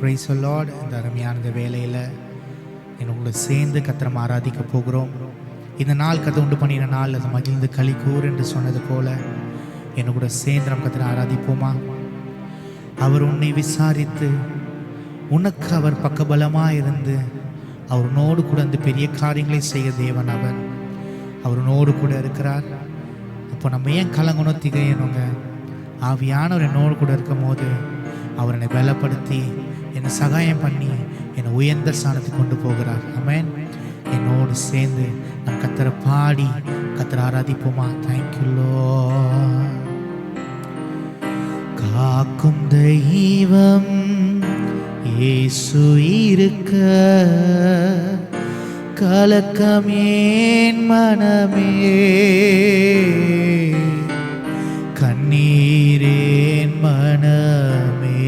Praise the Lord. இந்த அருமையான இந்த வேலையில் என்னோட சேர்ந்து கர்த்தரை ஆராதிக்க போகிறோம். இந்த நாள் கர்த்தர் உண்டு பண்ணின நாள், அது மகிழ்ந்து களி கூர் என்று சொன்னது போல என்னோட சேர்ந்து நம்ம கர்த்தரை ஆராதிப்போமா? அவர் உன்னை விசாரித்து உனக்கு அவர் பக்கபலமாக இருந்து அவருனோடு கூட அந்த பெரிய காரியங்களை செய்ய தேவன். அவருனோடு கூட இருக்கிறார். இப்போ நம்ம ஏன் கலங்கணும், திகையணுங்க? ஆவியானவர் என்னோடு கூட இருக்கும் போது அவர் என்னை பலப்படுத்தி என்னை சகாயம் பண்ணி என்னை உயர்ந்த ஸ்தானத்துக்கு கொண்டு போகிறார். ஆமென். என்னோடு சேர்ந்து நம்ம கர்த்தரை பாடி கர்த்தரை ஆராதிப்போமா? Thank you Lord. காக்கும் தெய்வம் இயேசு இருக்க கலக்கம் ஏன் மனமே, கண்ணீரேன் மனமே.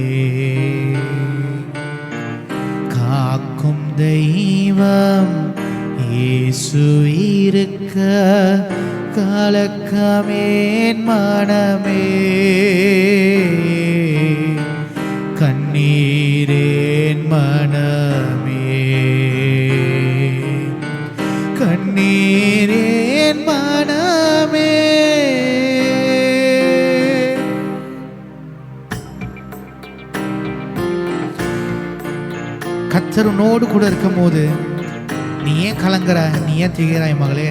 காக்கும் தெய்வம் இயேசு இருக்க கலக்கமேன் மனமே, கண்ணீரேன் மனமே, கண்ணீரேன் மனமே. கர்த்தர் உன்னோடு கூட இருக்கும் போது நீ ஏன் கலங்குற, நீ ஏன் திகைறாய் மகளே?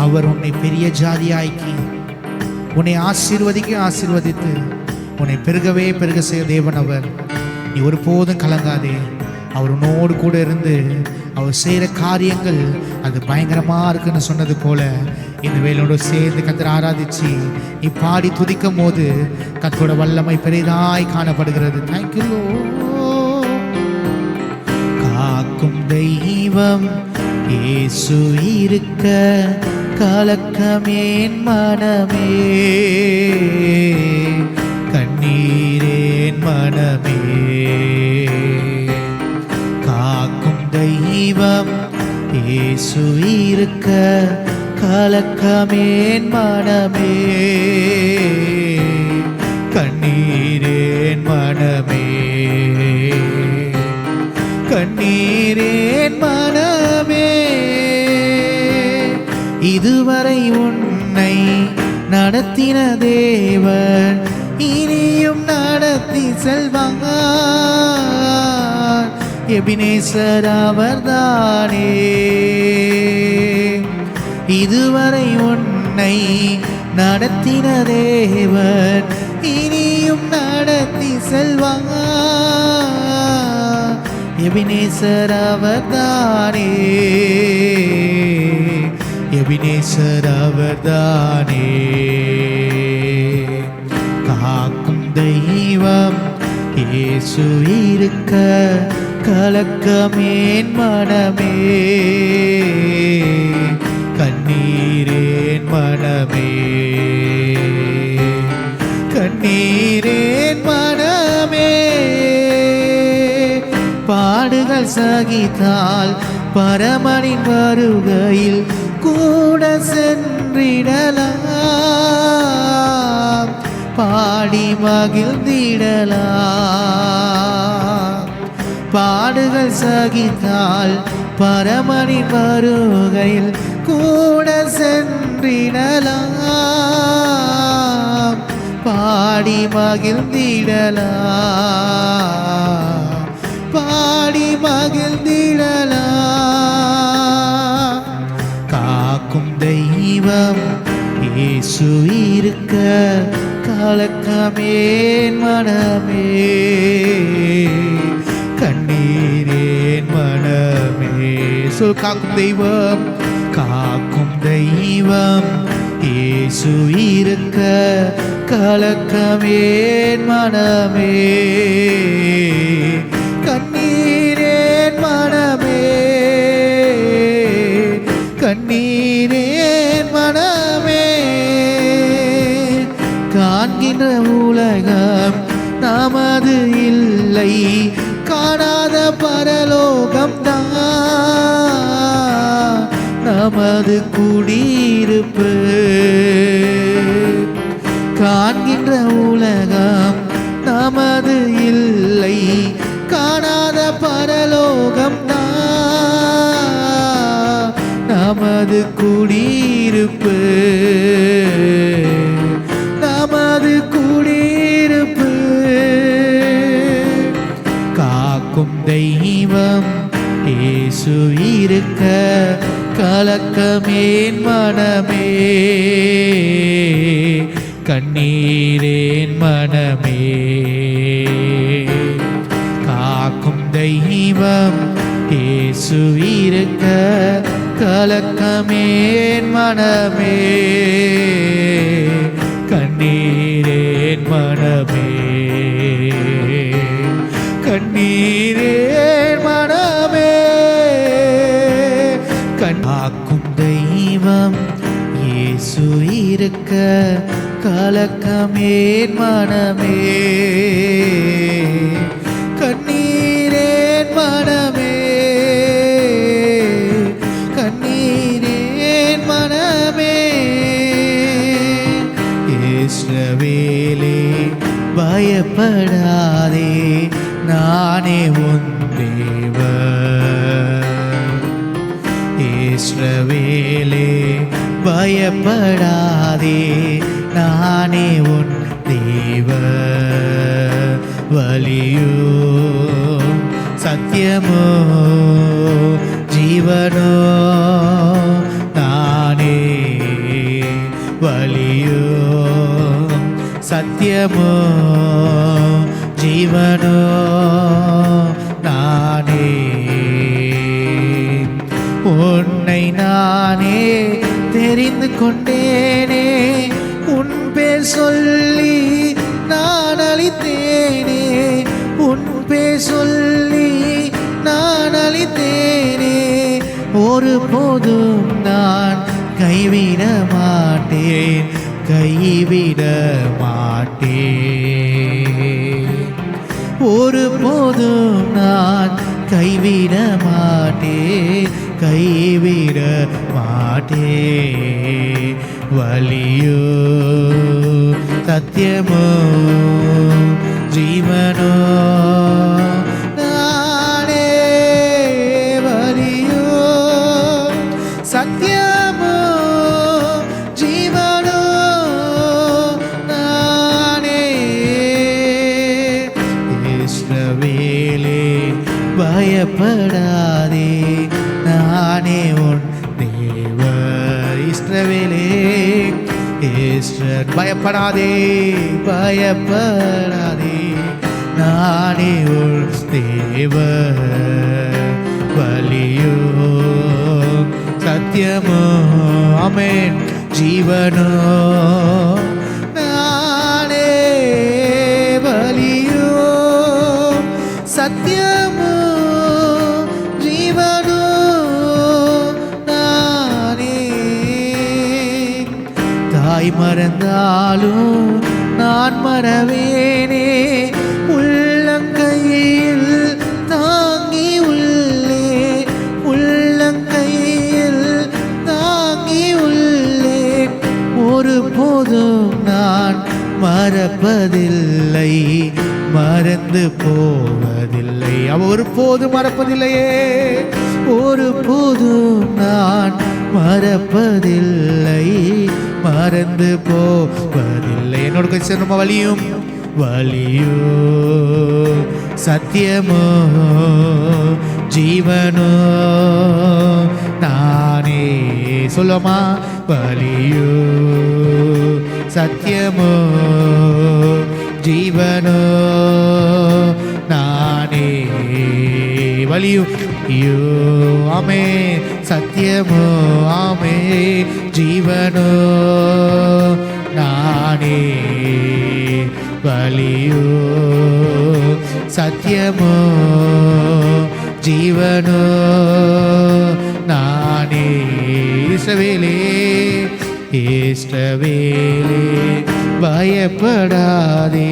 அவர் உன்னை பெரிய ஜாதியாக்கி உன்னை ஆசீர்வதித்து உன்னை பெருகவே பெருக செய்ய தேவன் அவர். நீ ஒருபோதும் கலங்காதே. அவர் உன்னோடு கூட இருந்து அவர் செய்கிற காரியங்கள் அது பயங்கரமாக இருக்குன்னு சொன்னது போல இந்த வேலையோடு சேர்ந்து கர்த்தரை ஆராதிச்சு நீ பாடி துதிக்கும் போது கர்த்தரோட வல்லமை பெரிதாய் காணப்படுகிறது. தேங்க்யூ. காக்கும் தெய்வம் இயேசு இருக்க கலக்கமேன் மனமே, கண்ணீரேன் மனமே. காக்கும் தெய்வம் இயேசு இருக்க கலக்கமேன் மனமே, கண்ணீரேன் மனமே, கண்ணீரேன் மனமே. இதுவரை உன்னை நடத்தின தேவன் இனியும் நடத்தி செல்வார். எபினேசர் அவர்தானே. இதுவரை உன்னை நடத்தின தேவன் இனியும் நடத்தி செல்வார். எபினேசர் அவர்தானே, எபினேசர் அவர்தானே. காக்கும் தெய்வம் இயேசு இருக்க கலக்கமேன் மனமே, கண்ணீரேன் மனமே, கண்ணீரேன் மனமே. பாடுகள் சகித்தால் பரமனின் வருகையில் கூட சென்றிடலாம், பாடி மகிழ்ந்திடலாம். பாடுகள் சகித்தால் பரமனின் வருகையில் கூட சென்றிடலாம், பாடி மகிழ்ந்திடலாம், பாடி மகிழ்ந்திடலாம். காக்கும் தெய்வம் இயேசு இருக்க கலக்கமேன் மனமே, கண்ணீரேன் மனமே. சொல், காக்கும் தெய்வம், காக்கும் தெய்வம் இயேசு இருக்க கலக்கமேன் மனமே, கண்ணீரேன் மனமே, கண்ணீரேன் மனமே. காண்கின்ற உலகம் நமது இல்லை, காணாத பரலோகம் தான் நமது குடியிருப்பு. காண்கின்ற உலகம் நமது இல்லை, காணாத பரலோகம் நமது குடியிருப்பு, நமது குடியிருப்பு. காக்கும் தெய்வம் இயேசு இருக்க கலக்கமேன் மனமே, கண்ணீரேன் மனமே. காக்கும் தெய்வம் இயேசு இருக்க கலக்கமேன் மனமே, கண்ணீரேன் மனமே, கண்ணீரேன் மனமே. காக்கும் தெய்வம் இயேசு இருக்க கலக்கமேன் மனமே, கண்ணீரேன் மனமே, கண்ணீரேன் மனமே. இஸ்ரவேலே பயப்படாதே, நானே உன் தேவன். இஸ்ரவேலே பயப்படாதே, நானே உன் தேவன். வலியோ சத்தியமோ ஜீவனோ நானே, வலியோ சத்தியமோ ஜீவனோ நானே. உன்னை நானே தெரிந்து கொண்டேனே, உன் பேர் சொல்லி நான் அளித்தேனே, உன் பேர் சொல்லி நான் அளித்தேனே. ஒரு போதும் நான் கைவிட மாட்டேன், கைவிட மாட்டேன். ஒரு போதும் நான் கைவிட மாட்டேன், கைவிட மாட்டேன். வலியோ சத்தியமோ ஜீவனோ நானே, வலியோ சத்தியமோ ஜீவனோ நானே. இஸ்ரவேலே பயப்படாதே, நானே உன் தேவன். இஸ்ரவேலே பயப்படாதே, பயப்படாதே, நானே உன் தேவன். வலியோ சத்தியமோ ஆமென் ஜீவனோ நானே, வலியோ சத்தியமோ ஜீவனோ நானே. தாய் மறந்தாலும் நான் மறவேனே, உள்ளங்கையில் தாங்கி உள்ளே, உள்ளங்கையில் தாங்கி உள்ளே. ஒரு போதும் நான் மறப்பதில்லை, மறந்து போவதில்லை. அவ ஒரு போதும் மறப்பதில்லையே, ஒரு போதும் நான் மறப்பதில்லை, மறந்து போவதில்லை. என்னோட கொஞ்சம் நம்ம வலியும், வலியோ சத்தியமோ ஜீவனோ நானே. சொல்லுமா, வலியோ சத்தியமோ ஜீவனோ நானே. வலியோ யோ ஆமே, சத்தியமோ ஆமே, ஜீவனோ நானே. வலியோ சத்தியமோ ஜீவனோ நானே. இஸ்ரவேலே இஸ்ரவேலே பயப்படாதே,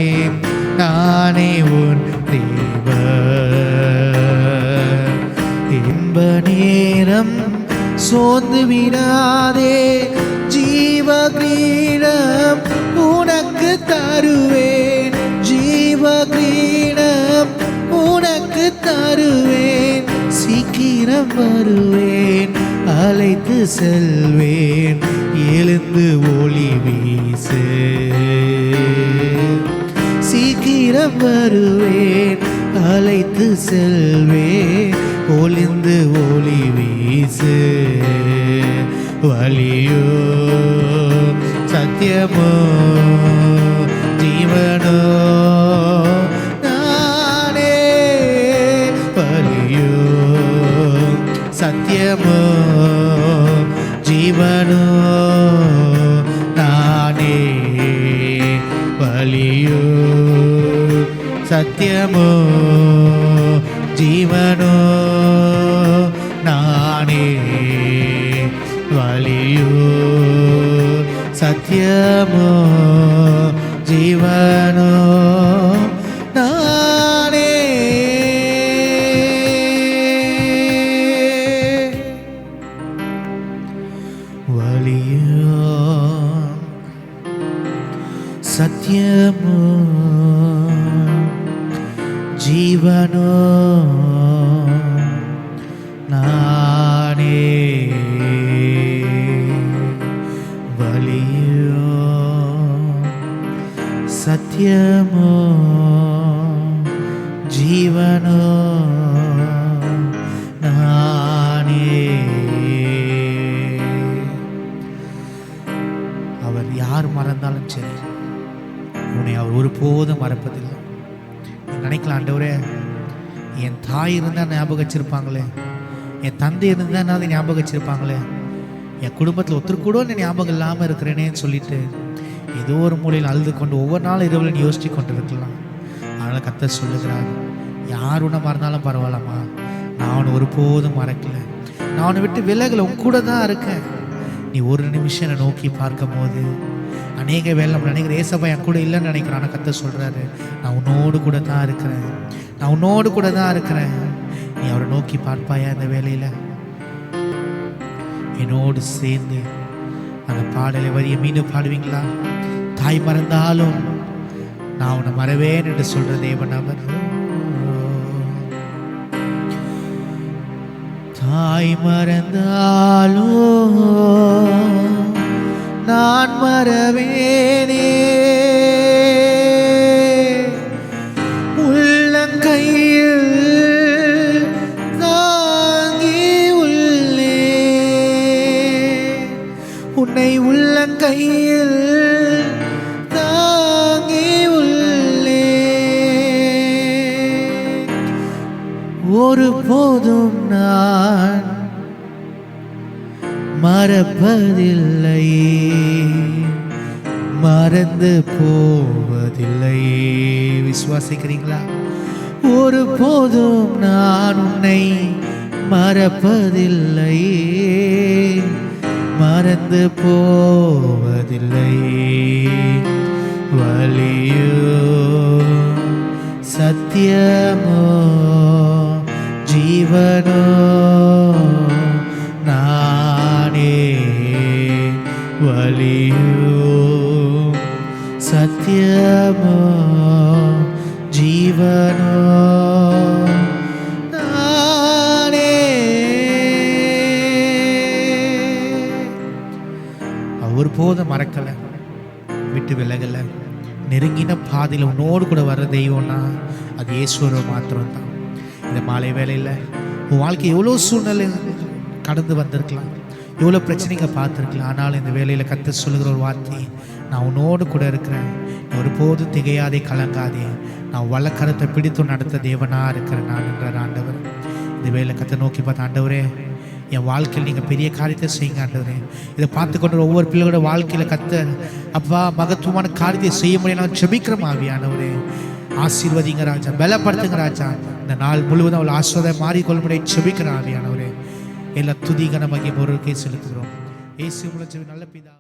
நானே உன் தேவன். இன்ப நேரம் சோர்ந்து விடாதே, ஜீவ கிரீடம் உனக்கு தருவேன், ஜீவ கிரீடம் சீக்கிரம் வருவேன், அழைத்து செல்வேன், எழுந்து ஒளி வீசு. சீக்கிரம் வருவேன், அழைத்து செல்வேன், ஒளிந்து ஒளி வீசு. வழியோ சத்தியமோ ஜீவனோ நானே. வழியோ சத்தியமோ ஜீவனோ நானே. வழியோ சத்தியமோ ஜீவனோ நானே. வழியோ சத்தியமோ ஜீவனோ நானே. வழியோ சத்தியமோ ஜீவனோ நானே. வழியோ சத்தியமோ ஜீவனோ நானே. அவர் யார் மறந்தாலும் சரி, உன்னை அவர் ஒருபோதும் மறப்பதில்லை. நினைக்கலாம், ஆண்டவரே என் தாய் இருந்தால் ஞாபகம் வச்சிருப்பாங்களே, என் தந்தை இருந்தால் அதை ஞாபகம் வச்சிருப்பாங்களே, என் குடும்பத்தில் ஒருத்தர் கூட நீ ஞாபகம் இல்லாமல் இருக்கிறேனேன்னு சொல்லிட்டு ஏதோ ஒரு மூலையில் அழுது கொண்டு ஒவ்வொரு நாளும் இரவில் நீ யோசிச்சு கொண்டு இருக்கலாம். அதனால் கர்த்தர் சொல்லுகிறார், யார் உன்னை மறந்தாலும் பரவாயில்லம்மா, நான் அவனை ஒருபோதும் மறக்கலை, நான் அவனை விட்டு விலகலை, உன் கூட தான் இருக்கேன். நீ ஒரு நிமிஷம் என்னை நோக்கி பார்க்கும் போது அநேக வேலை நம்ம நினைக்கிற ஏசப்பா என் கூட இல்லைன்னு நினைக்கிறேன். ஆனால் கர்த்தர் சொல்கிறாரு, நான் உன்னோடு கூட தான் இருக்கிறேன், நான் உன்னோடு கூட தான் இருக்கிறேன். நீ அவரை நோக்கி பார்ப்பாயா? இந்த வேலையில் என்னோடு சேர்ந்து அந்த பாடலை வரிய மீண்டும் பாடுவீங்களா? தாய் மறந்தாலும் நான் உன்னை மறவேன் என்று சொல்ற தேவன் அவர். தாய் மறந்தாலும் நான் மறவேனே, உள்ளங்கையில் தாங்கி உள்ளே, உன்னை உள்ளங்கையில் தாங்கி உள்ளே. ஒருபோதும் நான் மறப்பதில்லை, மறந்து போவதில்லை. விசுவாசிக்கிறீங்களா? ஒருபோதும் நான் உன்னை மறப்பதில்லை, மறந்து போவதில்லை. வழியோ சத்தியமோ ஜீவனோ நானே. வழியோ சத்தியமோ ஜீவனோ நானே. ஒருபோதும் மறக்கலை, விட்டு விலகலை. நெருங்கின பாதையில் உன்னோடு கூட வர்ற தெய்வம்னா அது ஈஸ்வரன் மாத்திரம்தான். இந்த மாலை வேளையில் உன் வாழ்க்கை எவ்வளோ சூழ்நிலை கடந்து வந்திருக்கலாம், எவ்வளோ பிரச்சனைங்க பார்த்துருக்கலாம். ஆனால் இந்த வேலையில் கர்த்தர் சொல்லுகிற ஒரு வார்த்தை, நான் உன்னோடு கூட இருக்கிறேன், ஒருபோதும் திகையாதே, கலங்காதே, நான் வழக்கரத்தை பிடித்து நடத்த தேவனாக இருக்கிறேன் நான் என்ற ஆண்டவர். இந்த வேலையில் கர்த்தர் நோக்கி பார்த்த, ஆண்டவரே என் வாழ்க்கையில் நீங்கள் பெரிய காரியத்தை செய்யுங்க ஆண்டவரே. இதை பார்த்து கொண்டு ஒவ்வொரு பிள்ளைகளோட வாழ்க்கையில் கர்த்தர் அப்பா மகத்துவமான காரியத்தை செய்ய முடியும் நான் ஜெபிக்கிறோம். ஆவியானவரே ஆசீர்வதிங்க ராஜா, பலப்படுத்துங்க ராஜா. இந்த நாள் முழுவதும் அவள் ஆசீர்வாதம் மாறிக்கொள்ள முடியும் ஜெபிக்கிறேன். ஆவியானவரே எல்லா துதி கன மகிமை ஒருவருக்கே செலுத்துகிறோம். இயேசு மூலம் நல்ல பிதா.